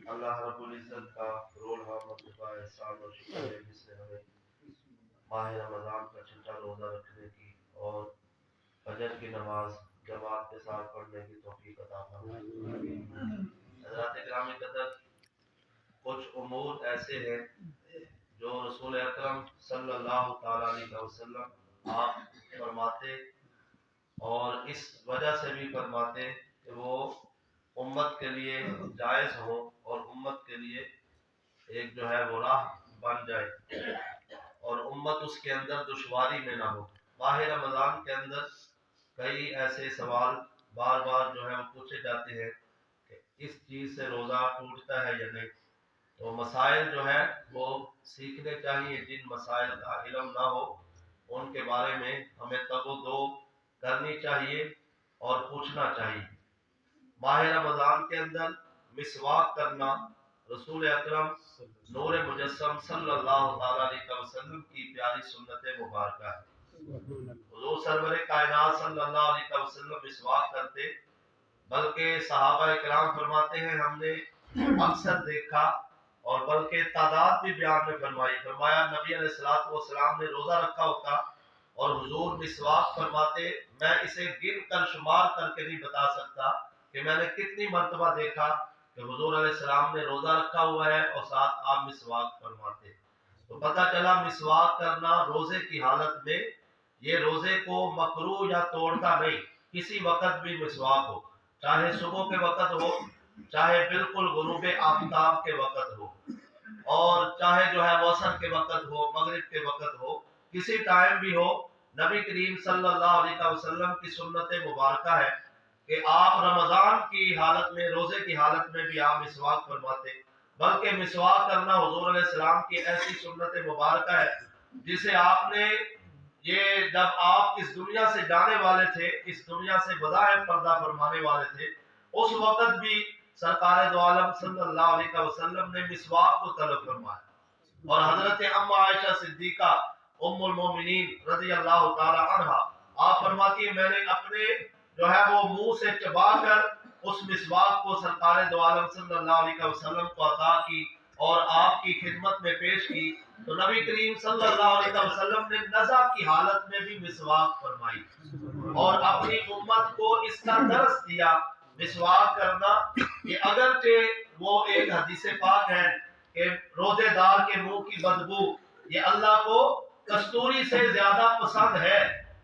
اللہ رب العزت کا روح مرتبہ احسان اور شکر ہے جس نے ہمیں ماہ رمضان کا چھٹا روزہ رکھنے کی اور فجر کی نماز جماعت کے ساتھ پڑھنے کی توفیق عطا فرمائی۔ حضرات اکرام قدر، کچھ امور ایسے ہیں جو رسول اکرم صلی اللہ تعالی علیہ وسلم آپ فرماتے اور اس وجہ سے بھی فرماتے کہ وہ امت کے لیے جائز ہو اور امت کے لیے ایک جو ہے وہ راہ بن جائے اور امت اس کے اندر دشواری میں نہ ہو۔ ماہ رمضان کے اندر کئی ایسے سوال بار بار جو ہے وہ پوچھے جاتے ہیں کہ اس چیز سے روزہ ٹوٹتا ہے یا نہیں، تو مسائل جو ہے وہ سیکھنے چاہیے۔ جن مسائل کا علم نہ ہو ان کے بارے میں ہمیں تگ و دو کرنی چاہیے اور پوچھنا چاہیے۔ ماہ رمضان کے اندر مسواک کرنا رسول اکرم نور مجسم صلی اللہ تعالی علیہ وسلم کی پیاری سنت مبارکہ ہے۔ حضور سرور کائنات صلی اللہ علیہ وسلم مسواک کرتے، بلکہ صحابہ کرام فرماتے ہیں ہم نے اکثر دیکھا اور بلکہ تعداد بھی بیان میں فرمایا نبی علیہ الصلوۃ والسلام نے روزہ رکھا ہوتا اور حضور مسواک فرماتے، میں اسے گن کر شمار کر کے نہیں بتا سکتا کہ میں نے کتنی مرتبہ دیکھا کہ حضور علیہ السلام نے روزہ رکھا ہوا ہے اور ساتھ آپ مسواک فرماتے۔ تو پتہ چلا مسواک کرنا روزے کی حالت میں یہ روزے کو مکروہ یا توڑتا نہیں، کسی وقت بھی مسواک ہو، چاہے صبح کے وقت ہو، چاہے بالکل غروب آفتاب کے وقت ہو، اور چاہے جو ہے وصل کے وقت ہو، مغرب کے وقت ہو، کسی ٹائم بھی ہو۔ نبی کریم صلی اللہ علیہ وسلم کی سنت مبارکہ ہے کہ آپ رمضان کی حالت میں، روزے کی حالت میں بھی آپ مسواک فرماتے، بلکہ مسواک کرنا حضور علیہ السلام کی ایسی سنت مبارکہ ہے جسے آپ نے، یہ جب آپ اس دنیا سے جانے والے تھے، اس دنیا سے بظاہر پردہ فرمانے والے تھے، اس وقت بھی سرکار دو عالم صلی اللہ علیہ وسلم نے مسواک کو طلب فرمایا، اور حضرت ام عائشہ صدیقہ ام المومنین رضی اللہ تعالی عنہ آپ فرماتی ہیں میں نے اپنے جو ہے وہ منہ سے چبا کر اس مسواک کو سرکار دو عالم صلی اللہ علیہ وسلم کو عطا کی اور آپ کی خدمت میں پیش کی، تو نبی کریم صلی اللہ علیہ وسلم نے نزع کی حالت میں بھی مسواک فرمائی اور اپنی امت کو اس کا درس دیا۔ مسواک کرنا یہ اگرچہ وہ ایک حدیث پاک ہے کہ روزے دار کے منہ کی بدبو یہ اللہ کو کستوری سے زیادہ پسند ہے،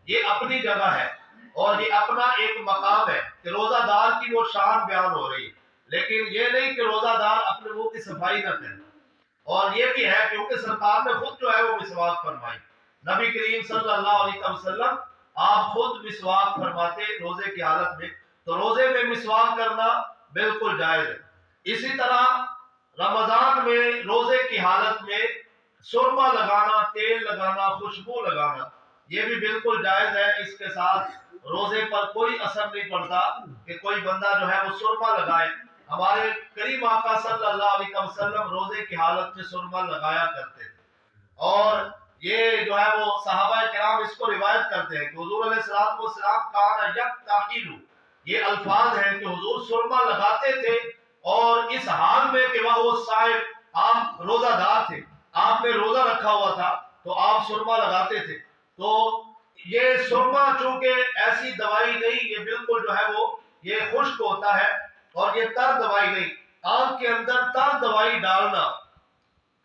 یہ اپنی جگہ ہے اور یہ اپنا ایک مقام ہے کہ روزہ دار کی وہ شان بیان ہو رہی ہے، لیکن یہ نہیں کہ روزہ دار اپنے منہ کی صفائی نہ کرے۔ اور یہ بھی ہے کیونکہ سرکار نے خود جو ہے وہ مسواک فرمائی، نبی کریم صلی اللہ علیہ وسلم آپ خود مسواک فرماتے روزے کی حالت میں، تو روزے میں مسواک کرنا بالکل جائز ہے۔ اسی طرح رمضان میں روزے کی حالت میں سرما لگانا، تیل لگانا، خوشبو لگانا یہ بھی بالکل جائز ہے، اس کے ساتھ روزے پر کوئی اثر نہیں پڑتا کہ کوئی بندہ جو ہے وہ سرما لگائے۔ ہمارے کریم آقا صلی اللہ علیہ وسلم روزے کی حالت میں سرما لگایا کرتے تھے، اور یہ جو ہے وہ صحابہ کرام اس کو روایت کرتے ہیں کہ حضور علیہ السلام کان یکتحل، یہ الفاظ ہیں کہ حضور سرما لگاتے تھے اور اس حال میں کہ وہ صائم، آپ روزہ دار تھے، آپ نے روزہ رکھا ہوا تھا تو آپ سرما لگاتے تھے۔ تو یہ سرما چونکہ ایسی دوائی نہیں، یہ بالکل جو ہے وہ یہ خشک ہوتا ہے اور یہ تر دوائی نہیں، آنکھ کے اندر تر دوائی ڈالنا،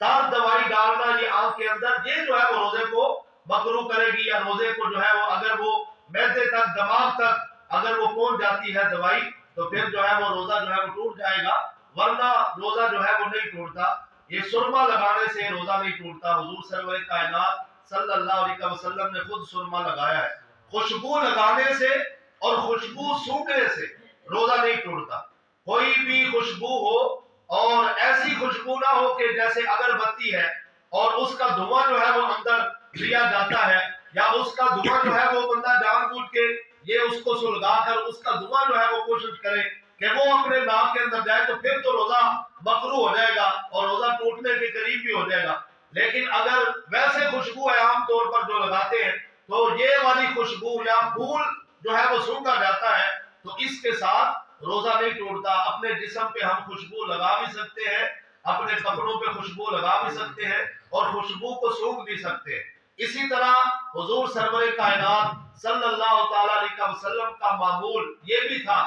تر دوائی ڈالنا یہ آنکھ کے اندر، یہ جو ہے وہ روزے کو مکروہ کرے گی، یا روزے کو جو ہے وہ اگر وہ معدے تک، دماغ تک اگر وہ پہنچ جاتی ہے دوائی تو پھر جو ہے وہ روزہ جو ہے وہ ٹوٹ جائے گا، ورنہ روزہ جو ہے وہ نہیں ٹوٹتا۔ یہ سرما لگانے سے روزہ نہیں ٹوٹتا، حضور سرور کائنات صلی اللہ علیہ وسلم نے خود سرما لگایا ہے۔ خوشبو لگانے سے اور خوشبو سونگنے سے روزہ نہیں ٹوٹتا، کوئی بھی خوشبو ہو اور ایسی خوشبو نہ ہو کہ جیسے اگربتی ہے اور اس کا دھواں جو ہے وہ اندر لیا جاتا ہے، یا اس کا دھواں جو ہے وہ بندہ جان بوجھ کے یہ اس کو سلگا کر اس کا دھواں جو ہے وہ کوشش کرے کہ وہ اپنے ناک کے اندر جائے، تو پھر تو روزہ مکروہ ہو جائے گا اور روزہ ٹوٹنے کے قریب بھی ہو جائے گا۔ لیکن اگر ویسے خوشبو ہے عام طور پر جو لگاتے ہیں تو یہ والی خوشبو یا پھول جو ہے وہ سونگا جاتا ہے، تو اس کے ساتھ روزہ نہیں ٹوٹتا. اپنے جسم پہ ہم خوشبو لگا بھی سکتے ہیں, اپنے کپڑوں پہ خوشبو لگا بھی سکتے ہیں, اور خوشبو کو سونگھ بھی سکتے ہیں. اسی طرح حضور سرور کائنات صلی اللہ تعالی علیہ وسلم کا معمول یہ بھی تھا.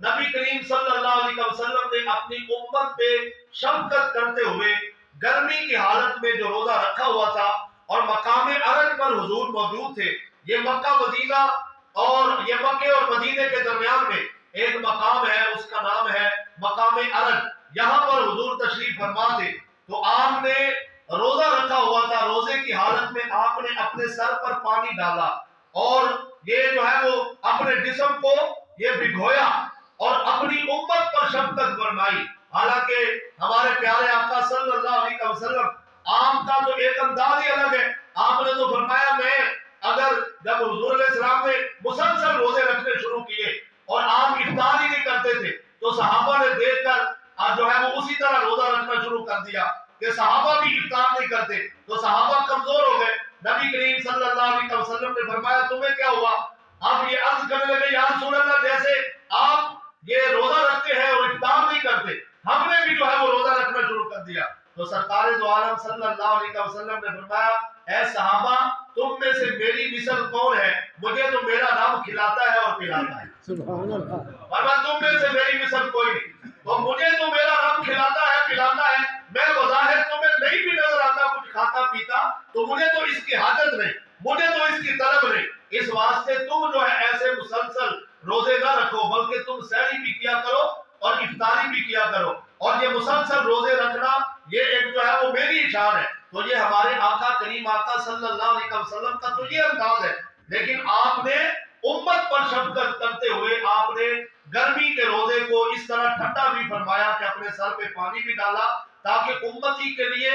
نبی کریم صلی اللہ علیہ وسلم نے اپنی امت پہ شفقت کرتے ہوئے گرمی کی حالت میں جو روزہ رکھا ہوا تھا, اور مقام عرج پر حضور موجود تھے. یہ مکہ مدینہ اور یہ مکے اور مدینے کے درمیان میں ایک مقام ہے, اس کا نام ہے مقام عرج. یہاں پر حضور تشریف فرما تھے, تو آپ نے روزہ رکھا ہوا تھا. روزے کی حالت میں آپ نے اپنے سر پر پانی ڈالا, اور یہ جو ہے وہ اپنے جسم کو یہ بھگویا اور اپنی امت پر شفقت فرمائی. حالانکہ ہمارے پیارے آقا صلی اللہ علیہ وسلم, آپ کا تو ایک انداز ہی الگ ہے. آپ نے تو فرمایا, میں اگر جب حضور علیہ السلام نے مسلسل روزے رکھنے شروع کیے اور آپ افطار ہی نہیں کرتے تھے, تو صحابہ نے دیکھ کر جو ہے وہ اسی طرح روزہ رکھنا شروع کر دیا کہ صحابہ بھی افطار نہیں کرتے, تو صحابہ کمزور ہو گئے. نبی کریم صلی اللہ علیہ وسلم نے فرمایا, تمہیں کیا ہوا؟ آپ یہ عرض کرنے لگے, یا رسول اللہ, جیسے آپ یہ روزہ رکھتے ہیں اور افطار نہیں کرتے, ہم نے بھی جو ہے وہ روزہ رکھنا شروع کر دیا. تو سرکار دو عالم صلی اللہ علیہ وسلم نے فرمایا, اے صحابہ, تم میں سے میری مثل کون ہے؟ مجھے تو میرا رب کھلاتا ہے اور پلاتا ہے. سبحان اللہ. فرمایا, تم میں سے میری مثل کوئی نہیں, تو مجھے تو میرا رب کھلاتا ہے پلاتا ہے. میں بظاہر تمہیں نہیں بھی نظر آتا کچھ کھاتا پیتا, تو مجھے تو اس کی حاجت نہیں, مجھے تو اس کی طلب نہیں. اس واسطے تم جو ہے ایسے مسلسل روزے نہ رکھو, بلکہ تم سحری بھی کیا کرو اور افطاری بھی کیا کرو. اور یہ مسلسل روزے رکھنا یہ ایک جو ہے وہ میری شان ہے. تو یہ ہمارے آقا کریم آقا صلی اللہ علیہ وسلم کا تو یہ انداز ہے. لیکن آپ نے امت پر شفقت کرتے ہوئے آپ نے گرمی کے روزے کو اس طرح ٹھنڈا بھی فرمایا کہ اپنے سر پہ پانی بھی ڈالا, تاکہ امتی کے لیے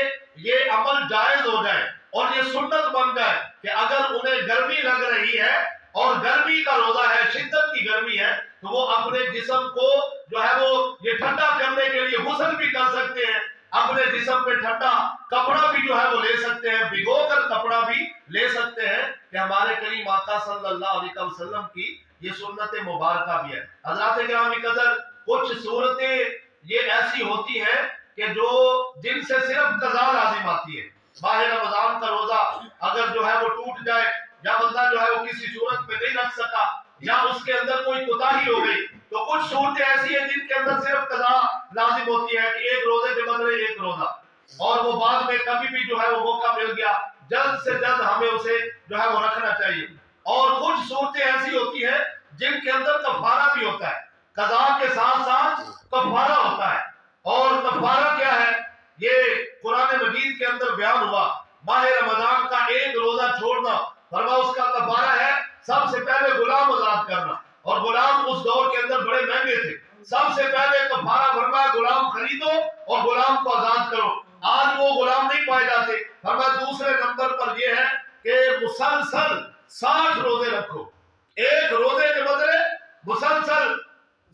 یہ عمل جائز ہو جائے اور یہ سنت بن جائے کہ اگر انہیں گرمی لگ رہی ہے اور گرمی کا روزہ ہے, شدت کی گرمی ہے, تو وہ اپنے جسم کو جو ہے وہ یہ ٹھنڈا کرنے کے لیے غسل بھی کر سکتے ہیں, اپنے جسم پہ ٹھنڈا کپڑا بھی جو ہے وہ لے سکتے ہیں, بھگو کر کپڑا بھی لے سکتے ہیں, کہ ہمارے کریم آقا صلی اللہ علیہ وسلم کی یہ سنت مبارکہ بھی ہے. حضرات گرامی قدر, کچھ صورتیں یہ ایسی ہوتی ہیں کہ جو جن سے صرف قضا لازم آتی ہے. ماہ رمضان کا روزہ اگر جو ہے وہ ٹوٹ جائے, یا بندہ جو ہے وہ کسی صورت میں نہیں رکھ سکا, یا اس کے اندر کوئی کوتاہی ہو گئی, تو کچھ صورتیں ایسی ہیں جن کے اندر صرف قضا لازم ہوتی ہے کہ ایک روزے کے بدلے ایک روزہ, اور وہ بعد میں کبھی بھی جو ہے وہ موقع مل گیا, جلد سے جلد ہمیں اسے جو ہے وہ رکھنا چاہیے. اور کچھ صورتیں ایسی ہوتی ہیں جن کے اندر کفارہ بھی ہوتا ہے, قضا کے ساتھ ساتھ کفارہ ہوتا ہے. اور کفارہ کیا ہے؟ یہ قرآن مجید کے اندر بیان ہوا. ماہ رمضان کا ایک روزہ چھوڑنا, فرما اس کا کفارہ ہے سب سے پہلے غلام آزاد کرنا, اور غلام اس دور کے اندر بڑے مہنگے تھے. سب سے پہلے کفارہ فرما غلام خریدو اور غلام کو آزاد کرو. آج وہ غلام نہیں پائے جاتے. فرما دوسرے نمبر پر یہ ہے کہ مسلسل 60 روزے رکھو, ایک روزے کے بدلے مسلسل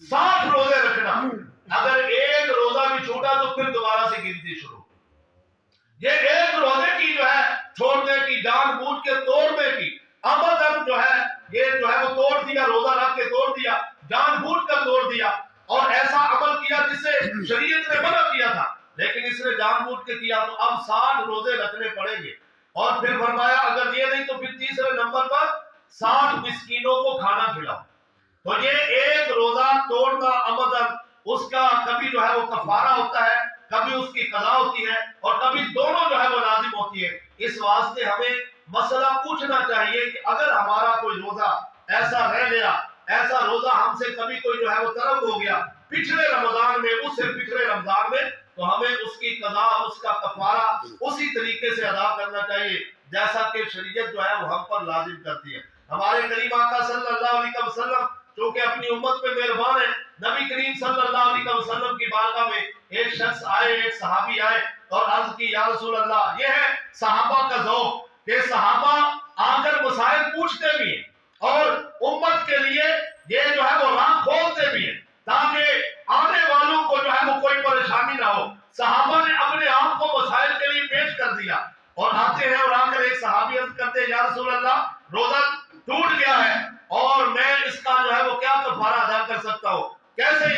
60 روزے رکھنا. اگر ایک روزہ بھی چھوٹا تو پھر دوبارہ سے گنتی شروع. یہ ایک روزے کی جو ہے چھوڑنے کی, جان بوجھ کے توڑنے کی, عمدن جو ہے یہ جو ہے وہ توڑ دیا, روزہ رکھ کے توڑ دیا, جان بوجھ کر توڑ دیا, اور ایسا عمل کیا جسے شریعت نے منع کیا تھا, لیکن اس نے جان بوجھ کے کیا. تو اب 60 روزے رکھنے پڑیں گے. اور پھر فرمایا اگر یہ نہیں تو پھر تیسرے نمبر پر 60 مسکینوں کو کھانا کھلاؤ. تو یہ ایک روزہ توڑنا عمدن, اس کا کبھی جو ہے وہ کفارہ ہوتا ہے, کبھی اس کی قضا ہوتی ہے, اور کبھی دونوں جو ہے وہ لازم ہوتی ہے. اس واسطے ہمیں مسئلہ پوچھنا چاہیے کہ اگر ہمارا کوئی روزہ ایسا رہ گیا, ایسا روزہ ہم سے کبھی کوئی جو ہے وہ ترک ہو گیا پچھلے رمضان میں, اس سے پچھلے رمضان میں, تو ہمیں اس کی قضا, اس کا کفارہ اسی طریقے سے ادا کرنا چاہیے جیسا کہ شریعت جو ہے وہ ہم پر لازم کرتی ہے. ہمارے کریم آقا صلی اللہ علیہ وسلم چونکہ اپنی امت پہ مہربان ہے, نبی کریم صلی اللہ علیہ وسلم کی بارگاہ میں ایک شخص آئے, ایک صحابی آئے اور عرض کی, یا رسول اللہ. یہ ہے صحابہ کا ذوق کہ صحابہ آ کر مسائل پوچھتے بھی ہیں اور امت کے لیے یہ جو ہے وہ راہ کھولتے بھی ہیں, تاکہ آنے والوں کو جو ہے وہ کوئی پریشانی نہ ہو. صحابہ نے اپنے آپ کو مسائل کے لیے پیش کر دیا, اور آتے ہیں اور آ کر ایک صحابی عرض کرتے ہیں, یا رسول اللہ, روزہ ٹوٹ گیا ہے اور میں اس کا جو ہے وہ کیا کفارہ ادا کر سکتا ہوں, کیسے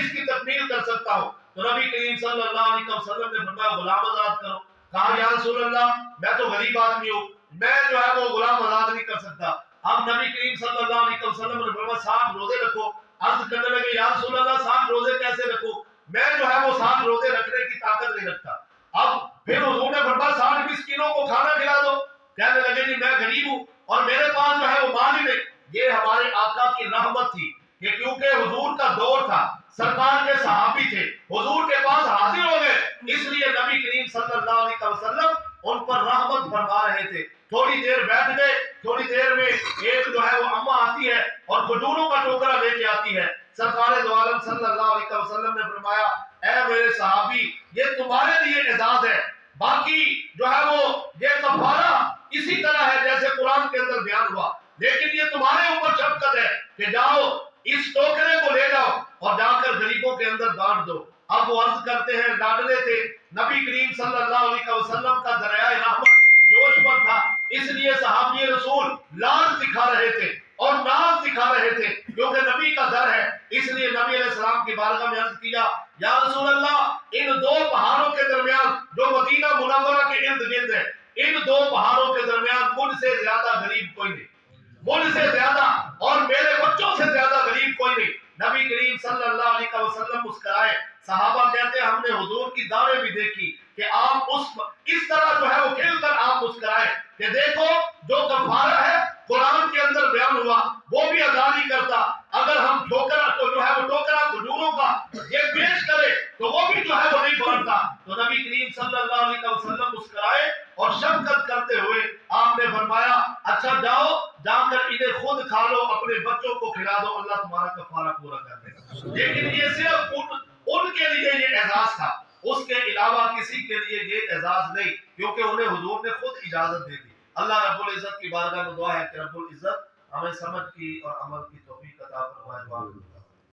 تو نبی کریم صلی اللہ علیہ وسلم نے فرمایا غلام آزاد کرو. کہا یا رسول اللہ میں تو غریب آدمی ہوں, میں جو ہے وہ غلام آزاد نہیں کر سکتا. اب نبی کریم صلی اللہ علیہ وسلم نے فرمایا 60 روزے رکھو. عرض کرنے لگے یا رسول اللہ 60 روزے کیسے رکھوں, میں جو ہے وہ 60 روزے رکھنے کی طاقت نہیں رکھتا. اب پھر حضور نے فرمایا 60 مسکینوں کو کھانا کھلا دو. کہنے لگے جی میں غریب ہوں اور میرے پاس جو ہے وہ مال ہی نہیں. یہ ہمارے آقا کی رحمت تھی کہ کیونکہ حضور کا دور تھا, سرکار کے صحابی تھے, حضور کے پاس حاضر ہو گئے, اس لیے نبی کریم صلی اللہ علیہ وسلم ان پر رحمت فرما رہے تھے. تھوڑی دیر بیٹھ گئے, تھوڑی دیر میں ایک جو ہے وہ اماں آتی ہے اور کھجوروں کا ٹوکرا لے کے آتی ہے. سرکار دو عالم صلی اللہ علیہ وسلم نے فرمایا اے میرے صحابی یہ تمہارے لیے اعزاز ہے, باقی جو ہے وہ یہ کفارہ اسی طرح ہے جیسے قرآن کے اندر بیان ہوا, لیکن یہ تمہارے اوپر شفقت ہے کہ جاؤ اس ٹوکرے کو لے جاؤ اور جا کر غریبوں کے اندر بانٹ دو. اب وہ عرض کرتے ہیں لاڈلے تھے, نبی کریم صلی اللہ علیہ وسلم کا دریائے رحمت جوش پر تھا, اس لیے صحابی رسول لاڈ دکھا رہے تھے اور ناز دکھا رہے تھے کیونکہ نبی کا در ہے. اس لیے نبی علیہ السلام کی بارگاہ میں عرض کیا یا رسول اللہ ان دو پہاڑوں کے درمیان جو مدینہ منورہ کے ارد گرد ہے, ان دو پہاڑوں کے درمیان مجھ سے زیادہ غریب کوئی نہیں, مجھ سے زیادہ اور میرے بچوں سے زیادہ غریب کوئی نہیں. نبی کریم صلی اللہ علیہ وسلم مسکرائے. صحابہ کہتے ہیں ہم نے حضور کی دعویں بھی دیکھی کہ آپ اس طرح جو ہے وہ کھل کر آپ مسکرائے کہ دیکھو جو کفارہ ہے قرآن کے اندر بیان ہوا وہ بھی ادا نہیں کرتا, اگر ہم ٹوکرا تو جو ہے وہ ٹوکرا کھجوروں کا یہ پیش کرے تو وہ بھی جو ہے وہ نہیں بانٹتا. تو نبی کریم صلی اللہ علیہ وسلم مسکرائے اور شفقت کرتے ہوئے آپ نے فرمایا اچھا جاؤ جا کر انہیں خود کھا لو, اپنے بچوں کو کھلا دو, اللہ تمہارا کفارہ پورا کر دے گا. لیکن یہ صرف ان کے لیے یہ اعزاز تھا, اس کے علاوہ کسی کے لیے یہ اعزاز نہیں, کیونکہ انہیں حضور نے خود اجازت دے دی. اللہ رب العزت کی بارگاہ میں دعا ہے کہ رب العزت ہمیں سمجھ کی اور عمل کی توفیق عطا فرمائے.